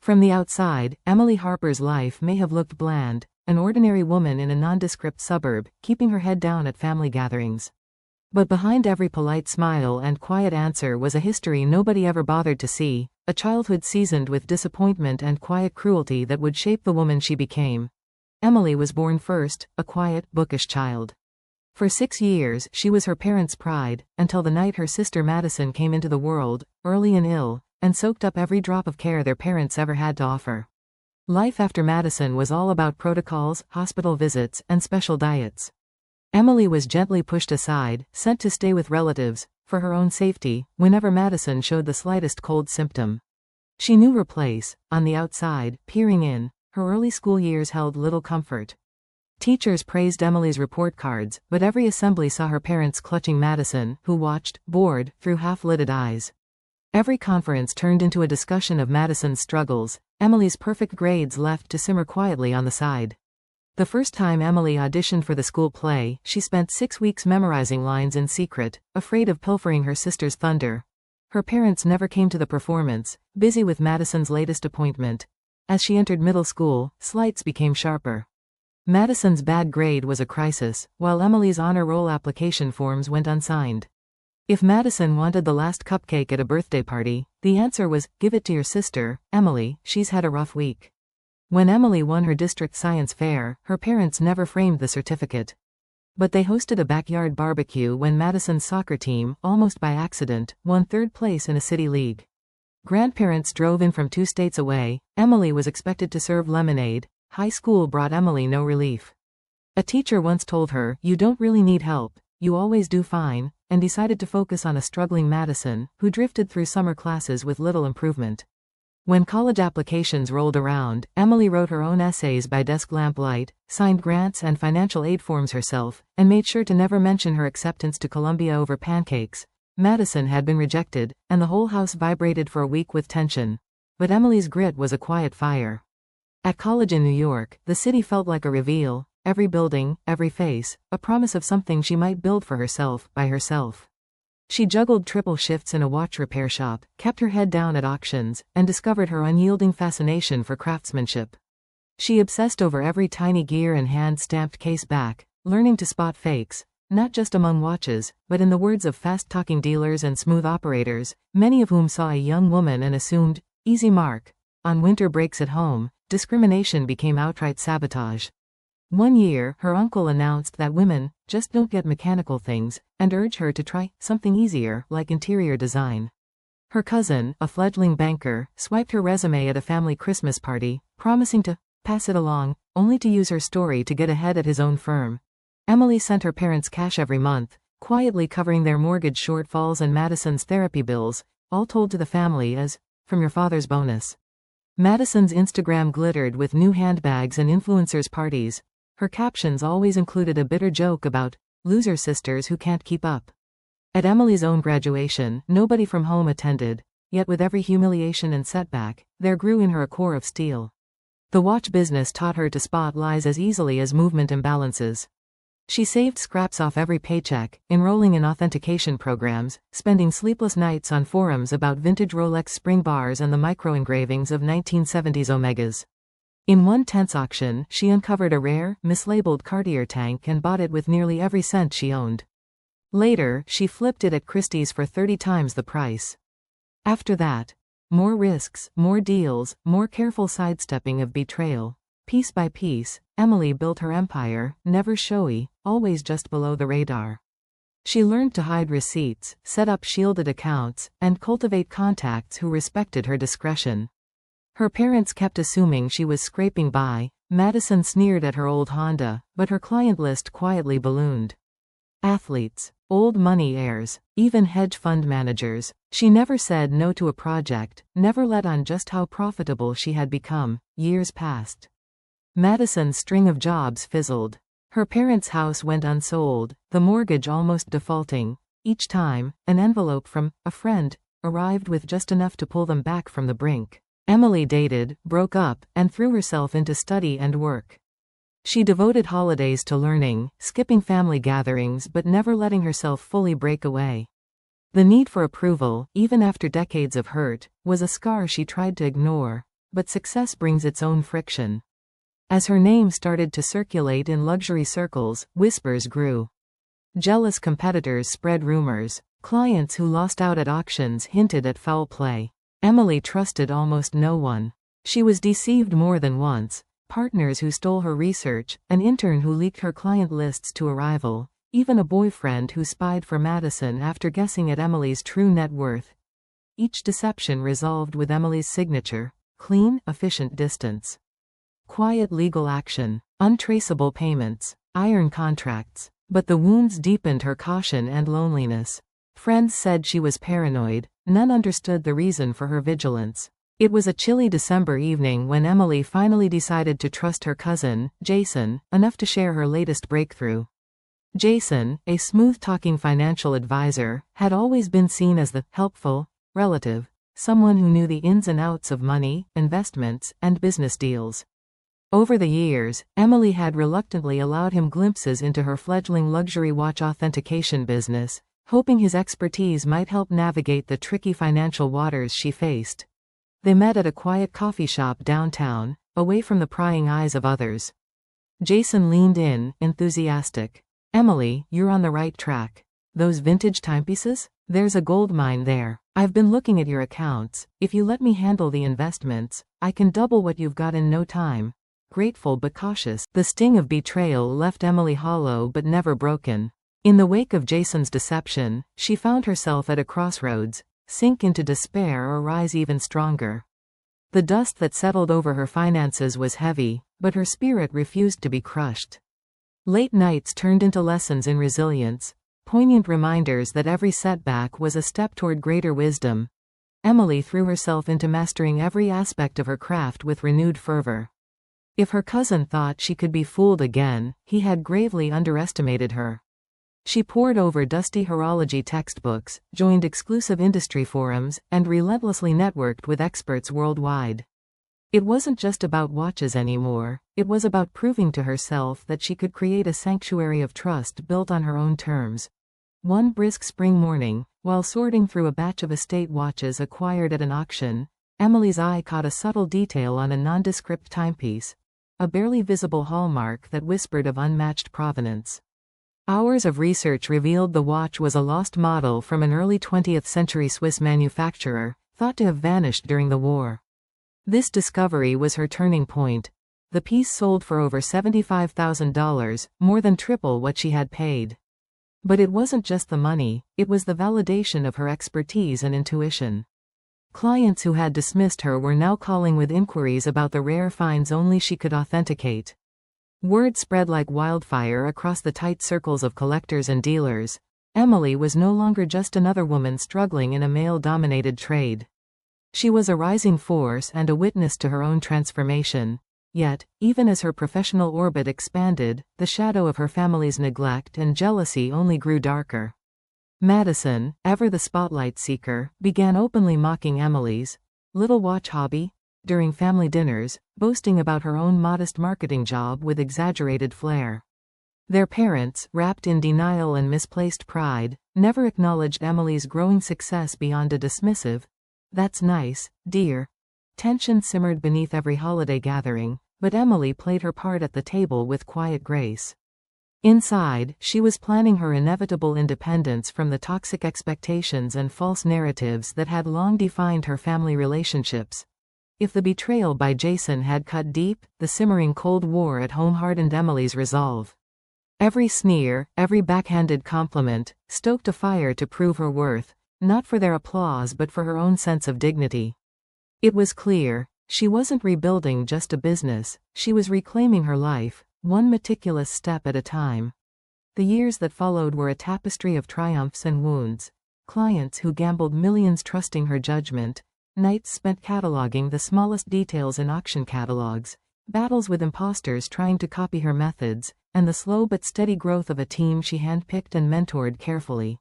From the outside, Emily Harper's life may have looked bland, an ordinary woman in a nondescript suburb, keeping her head down at family gatherings. But behind every polite smile and quiet answer was a history nobody ever bothered to see, a childhood seasoned with disappointment and quiet cruelty that would shape the woman she became. Emily was born first, a quiet, bookish child. For 6 years, she was her parents' pride, until the night her sister Madison came into the world, early and ill, and soaked up every drop of care their parents ever had to offer. Life after Madison was all about protocols, hospital visits, and special diets. Emily was gently pushed aside, sent to stay with relatives, for her own safety, whenever Madison showed the slightest cold symptom. She knew her place, on the outside, peering in. Her early school years held little comfort. Teachers praised Emily's report cards, but every assembly saw her parents clutching Madison, who watched, bored, through half-lidded eyes. Every conference turned into a discussion of Madison's struggles, Emily's perfect grades left to simmer quietly on the side. The first time Emily auditioned for the school play, she spent 6 weeks memorizing lines in secret, afraid of pilfering her sister's thunder. Her parents never came to the performance, busy with Madison's latest appointment. As she entered middle school, slights became sharper. Madison's bad grade was a crisis, while Emily's honor roll application forms went unsigned. If Madison wanted the last cupcake at a birthday party, the answer was, "Give it to your sister, Emily, she's had a rough week." When Emily won her district science fair, her parents never framed the certificate. But they hosted a backyard barbecue when Madison's soccer team, almost by accident, won 3rd place in a city league. Grandparents drove in from 2 states away. Emily was expected to serve lemonade. High school brought Emily no relief. A teacher once told her, "You don't really need help, you always do fine," and decided to focus on a struggling Madison, who drifted through summer classes with little improvement. When college applications rolled around, Emily wrote her own essays by desk lamplight, signed grants and financial aid forms herself, and made sure to never mention her acceptance to Columbia over pancakes. Madison had been rejected, and the whole house vibrated for a week with tension. But Emily's grit was a quiet fire. At college in New York, the city felt like a reveal, every building, every face, a promise of something she might build for herself, by herself. She juggled triple shifts in a watch repair shop, kept her head down at auctions, and discovered her unyielding fascination for craftsmanship. She obsessed over every tiny gear and hand-stamped case back, learning to spot fakes, not just among watches, but in the words of fast-talking dealers and smooth operators, many of whom saw a young woman and assumed, "Easy mark." On winter breaks at home, discrimination became outright sabotage. One year, her uncle announced that women just don't get mechanical things, and urged her to try something easier, like interior design. Her cousin, a fledgling banker, swiped her resume at a family Christmas party, promising to pass it along, only to use her story to get ahead at his own firm. Emily sent her parents cash every month, quietly covering their mortgage shortfalls and Madison's therapy bills, all told to the family as, "From your father's bonus." Madison's Instagram glittered with new handbags and influencers' parties. Her captions always included a bitter joke about loser sisters who can't keep up. At Emily's own graduation, nobody from home attended, yet with every humiliation and setback, there grew in her a core of steel. The watch business taught her to spot lies as easily as movement imbalances. She saved scraps off every paycheck, enrolling in authentication programs, spending sleepless nights on forums about vintage Rolex spring bars and the micro-engravings of 1970s Omegas. In one tense auction, she uncovered a rare, mislabeled Cartier tank and bought it with nearly every cent she owned. Later, she flipped it at Christie's for 30 times the price. After that, more risks, more deals, more careful sidestepping of betrayal. Piece by piece, Emily built her empire, never showy, always just below the radar. She learned to hide receipts, set up shielded accounts, and cultivate contacts who respected her discretion. Her parents kept assuming she was scraping by. Madison sneered at her old Honda, but her client list quietly ballooned. Athletes, old money heirs, even hedge fund managers. She never said no to a project, never let on just how profitable she had become. Years passed. Madison's string of jobs fizzled. Her parents' house went unsold, the mortgage almost defaulting. Each time, an envelope from a friend arrived with just enough to pull them back from the brink. Emily dated, broke up, and threw herself into study and work. She devoted holidays to learning, skipping family gatherings but never letting herself fully break away. The need for approval, even after decades of hurt, was a scar she tried to ignore. but success brings its own friction. As her name started to circulate in luxury circles, whispers grew. Jealous competitors spread rumors. Clients who lost out at auctions hinted at foul play. Emily trusted almost no one. She was deceived more than once. Partners who stole her research, an intern who leaked her client lists to a rival, even a boyfriend who spied for Madison after guessing at Emily's true net worth. Each deception resolved with Emily's signature: clean, efficient distance. Quiet legal action, untraceable payments, iron contracts. But the wounds deepened her caution and loneliness. Friends said she was paranoid, none understood the reason for her vigilance. It was a chilly December evening when Emily finally decided to trust her cousin, Jason, enough to share her latest breakthrough. Jason, a smooth-talking financial advisor, had always been seen as the helpful relative, someone who knew the ins and outs of money, investments, and business deals. Over the years, Emily had reluctantly allowed him glimpses into her fledgling luxury watch authentication business, hoping his expertise might help navigate the tricky financial waters she faced. They met at a quiet coffee shop downtown, away from the prying eyes of others. Jason leaned in, enthusiastic. "Emily, you're on the right track. Those vintage timepieces? There's a gold mine there. I've been looking at your accounts. If you let me handle the investments, I can double what you've got in no time." Grateful but cautious, the sting of betrayal left Emily hollow but never broken. In the wake of Jason's deception, she found herself at a crossroads: sink into despair or rise even stronger. The dust that settled over her finances was heavy, but her spirit refused to be crushed. Late nights turned into lessons in resilience, poignant reminders that every setback was a step toward greater wisdom. Emily threw herself into mastering every aspect of her craft with renewed fervor. If her cousin thought she could be fooled again, he had gravely underestimated her. She pored over dusty horology textbooks, joined exclusive industry forums, and relentlessly networked with experts worldwide. It wasn't just about watches anymore, it was about proving to herself that she could create a sanctuary of trust built on her own terms. One brisk spring morning, while sorting through a batch of estate watches acquired at an auction, Emily's eye caught a subtle detail on a nondescript timepiece. A barely visible hallmark that whispered of unmatched provenance. Hours of research revealed the watch was a lost model from an early 20th century Swiss manufacturer, thought to have vanished during the war. This discovery was her turning point. The piece sold for over $75,000, more than triple what she had paid. But it wasn't just the money, it was the validation of her expertise and intuition. Clients who had dismissed her were now calling with inquiries about the rare finds only she could authenticate. Word spread like wildfire across the tight circles of collectors and dealers. Emily was no longer just another woman struggling in a male-dominated trade. She was a rising force and a witness to her own transformation. Yet, even as her professional orbit expanded, the shadow of her family's neglect and jealousy only grew darker. Madison, ever the spotlight seeker, began openly mocking Emily's little watch hobby during family dinners, boasting about her own modest marketing job with exaggerated flair. Their parents, wrapped in denial and misplaced pride, never acknowledged Emily's growing success beyond a dismissive, "That's nice, dear." Tension simmered beneath every holiday gathering, but Emily played her part at the table with quiet grace. Inside, she was planning her inevitable independence from the toxic expectations and false narratives that had long defined her family relationships. If the betrayal by Jason had cut deep, the simmering Cold War at home hardened Emily's resolve. Every sneer, every backhanded compliment, stoked a fire to prove her worth, not for their applause but for her own sense of dignity. It was clear, she wasn't rebuilding just a business, she was reclaiming her life, one meticulous step at a time. The years that followed were a tapestry of triumphs and wounds. Clients who gambled millions trusting her judgment, nights spent cataloging the smallest details in auction catalogs, battles with imposters trying to copy her methods, and the slow but steady growth of a team she handpicked and mentored carefully.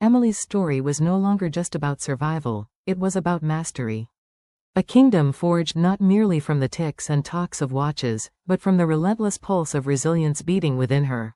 Emily's story was no longer just about survival, it was about mastery. A kingdom forged not merely from the ticks and talks of watches, but from the relentless pulse of resilience beating within her.